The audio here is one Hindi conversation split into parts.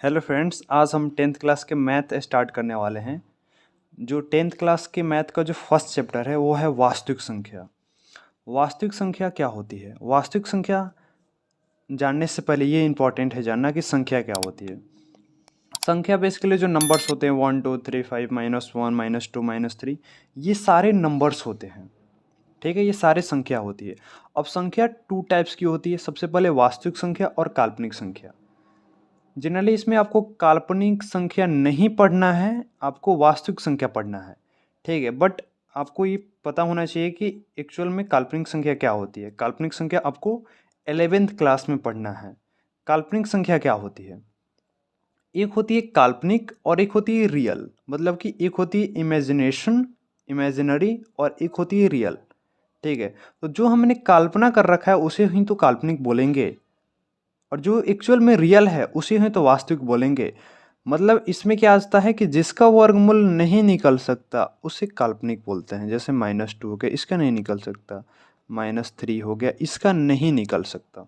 हेलो फ्रेंड्स, आज हम 10th क्लास के मैथ स्टार्ट करने वाले हैं। जो 10th क्लास के मैथ का जो फर्स्ट चैप्टर है वो है वास्तविक संख्या। वास्तविक संख्या क्या होती है? वास्तविक संख्या जानने से पहले ये इम्पोर्टेंट है जानना कि संख्या क्या होती है। संख्या बेसिकली जो नंबर्स होते हैं 1 2 3 5 -1 -2 -3 ये सारे नंबर्स होते हैं। ठीक है, ये सारे संख्या होती है। अब संख्या टू टाइप्स की होती है। सबसे पहले वास्तविक संख्या और काल्पनिक संख्या। जनरली इसमें आपको काल्पनिक संख्या नहीं पढ़ना है, आपको वास्तविक संख्या पढ़ना है। ठीक है, बट आपको ये पता होना चाहिए कि एक्चुअल में काल्पनिक संख्या क्या होती है। काल्पनिक संख्या आपको 11th क्लास में पढ़ना है। काल्पनिक संख्या क्या होती है? एक होती है काल्पनिक और एक होती है रियल। मतलब कि एक होती है इमेजिनरी और एक होती है रियल। ठीक है, तो जो हमने कल्पना कर रखा है उसे ही तो काल्पनिक बोलेंगे, और जो एक्चुअल में रियल है उसे ही तो वास्तविक बोलेंगे। मतलब इसमें क्या आता है कि जिसका वर्गमूल नहीं निकल सकता उसे काल्पनिक बोलते हैं। जैसे -2 हो गया, इसका नहीं निकल सकता। -3 हो गया, इसका नहीं निकल सकता।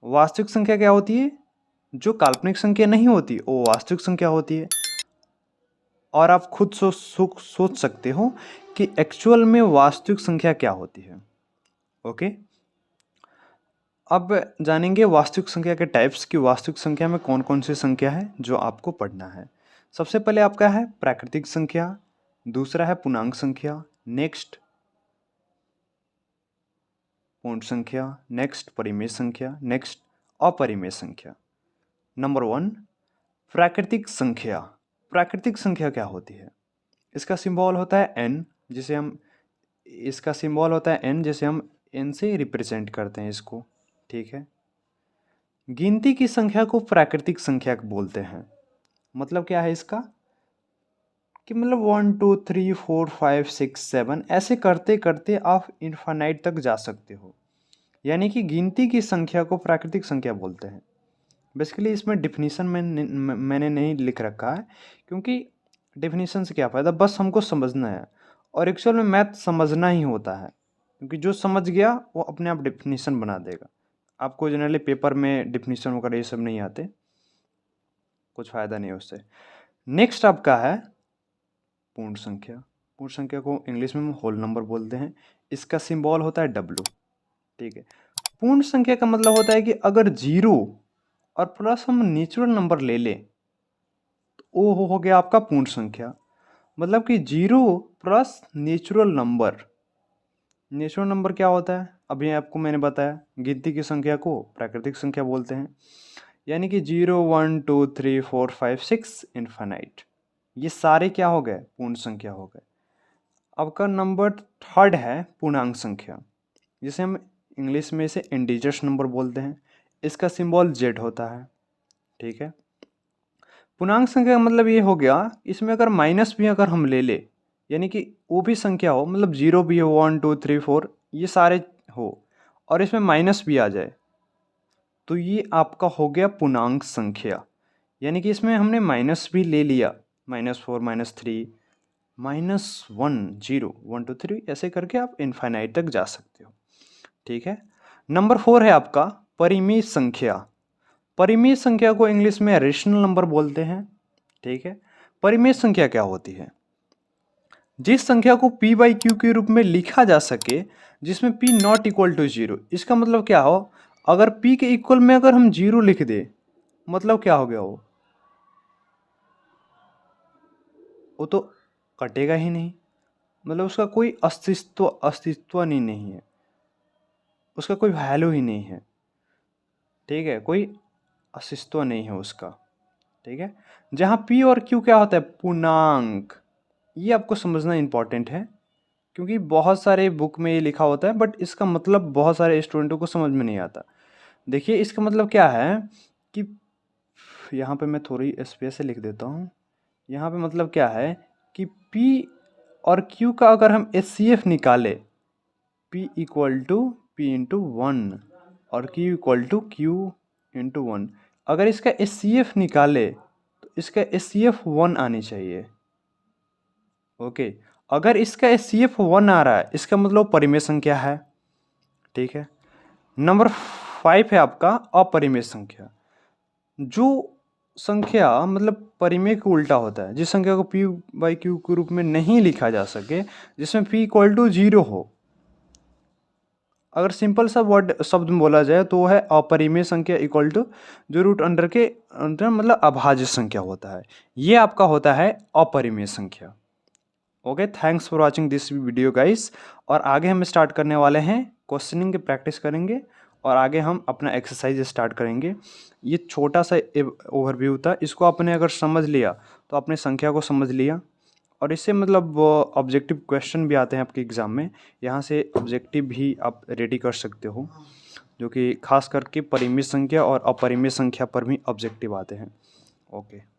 वास्तविक संख्या क्या होती है? जो काल्पनिक संख्या नहीं होती वो वास्तविक संख्या होती है। और आप खुद सोच सकते हो कि एक्चुअल में वास्तविक संख्या क्या होती है। ओके, अब जानेंगे वास्तविक संख्या के टाइप्स की। वास्तविक संख्या में कौन कौन सी संख्या है जो आपको पढ़ना है। सबसे पहले आपका है प्राकृतिक संख्या, दूसरा है पूर्णांक संख्या, नेक्स्ट पूर्ण संख्या, नेक्स्ट परिमेय संख्या, नेक्स्ट अपरिमेय संख्या। नंबर 1, प्राकृतिक संख्या। प्राकृतिक संख्या क्या होती है? इसका सिंबल होता है n, जिसे हम इसका सिंबल होता है n, जिसे हम n से रिप्रेजेंट करते हैं इसको। ठीक है, गिनती की संख्या को प्राकृतिक संख्या बोलते हैं। मतलब क्या है इसका कि मतलब 1 2 3 4 5 6 7 ऐसे करते करते आप इन्फानाइट तक जा सकते हो। यानी कि गिनती की संख्या को प्राकृतिक संख्या बोलते हैं। बेसिकली इसमें डिफिनीसन मैंने नहीं लिख रखा है, क्योंकि डिफिनीसन से क्या फ़ायदा, बस हमको समझना है। और एक्चुअल में मैथ समझना ही होता है, क्योंकि जो समझ गया वो अपने आप डिफिनीसन बना देगा। आपको जनरली पेपर में डिफिनीसन वगैरह ये सब नहीं आते, कुछ फ़ायदा नहीं उससे। नेक्स्ट आपका है पूर्ण संख्या। पूर्ण संख्या को इंग्लिश में हम होल नंबर बोलते हैं। इसका सिंबल होता है W। ठीक है, पूर्ण संख्या का मतलब होता है कि अगर जीरो और प्लस हम नेचुरल नंबर ले लें तो वो हो गया आपका पूर्ण संख्या। मतलब कि zero plus natural number. Natural number क्या होता है अभी आपको मैंने बताया, गिनती की संख्या को प्राकृतिक संख्या बोलते हैं। यानी कि 0 1 2 3 4 5 6 इन्फानाइट, ये सारे क्या हो गए? पूर्ण संख्या हो गए। आपका नंबर थर्ड है पूर्णांक संख्या, जिसे हम इंग्लिश में इसे इंटीजर्स नंबर बोलते हैं। इसका सिंबल Z होता है। ठीक है, पूर्णांक संख्या का मतलब ये हो गया, इसमें अगर माइनस भी अगर हम ले ले, यानी कि वो भी संख्या हो, मतलब 0 भी हो, 1 2 3 4 ये सारे हो, और इसमें माइनस भी आ जाए, तो ये आपका हो गया पूर्णांक संख्या। यानी कि इसमें हमने माइनस भी ले लिया, -4 -3 -1 0 1 2 3 ऐसे करके आप इनफाइनाइट तक जा सकते हो। ठीक है, नंबर 4 है आपका परिमेय संख्या। परिमेय संख्या को इंग्लिश में रेशनल नंबर बोलते हैं। ठीक है, परिमेय संख्या क्या होती है? जिस संख्या को p/q के रूप में लिखा जा सके जिसमें p नॉट इक्वल टू 0। इसका मतलब क्या हो, अगर p के इक्वल में अगर हम 0 लिख दे, मतलब क्या हो गया वो तो कटेगा ही नहीं। मतलब उसका कोई अस्तित्व नहीं है, उसका कोई वैल्यू ही नहीं है। ठीक है, कोई अस्तित्व नहीं है उसका। ठीक है, जहाँ p और q क्या होता है? पूर्णांक। ये आपको समझना इंपॉर्टेंट है, क्योंकि बहुत सारे बुक में ये लिखा होता है, बट इसका मतलब बहुत सारे स्टूडेंटों को समझ में नहीं आता। देखिए इसका मतलब क्या है कि यहाँ पे मैं थोड़ी स्पेस से लिख देता हूँ। यहाँ पे मतलब क्या है कि p और q का अगर हम HCF निकाले, p equal to p into 1 और q equal to q into 1, अगर इसका HCF निकाले तो इसका HCF 1 आनी चाहिए। ओके, अगर इसका HCF 1 आ रहा है इसका मतलब परिमेय संख्या है। ठीक है, नंबर 5 है आपका अपरिमेय संख्या। जो संख्या मतलब परिमेय का उल्टा होता है, जिस संख्या को p बाई क्यू के रूप में नहीं लिखा जा सके, जिसमें p इक्वल टू 0 हो। अगर सिंपल सा वर्ड शब्द में बोला जाए तो वो है अपरिमेय संख्या इक्वल टू जो रूट अंडर के अंदर मतलब अभाज्य संख्या होता है, ये आपका होता है अपरिमेय संख्या। Okay, thanks for watching this video guys. और आगे हम स्टार्ट करने वाले हैं क्वेश्चनिंग की प्रैक्टिस करेंगे और आगे हम अपना एक्सरसाइज स्टार्ट करेंगे। ये छोटा सा ओवरव्यू था, इसको आपने अगर समझ लिया तो आपने संख्या को समझ लिया। और इससे मतलब ऑब्जेक्टिव क्वेश्चन भी आते हैं आपके एग्ज़ाम में, यहाँ से ऑब्जेक्टिव भी आप रेडी कर सकते हो, जो कि खास करके परिमेय संख्या और अपरिमेय संख्या पर भी ऑब्जेक्टिव आते हैं। ओके।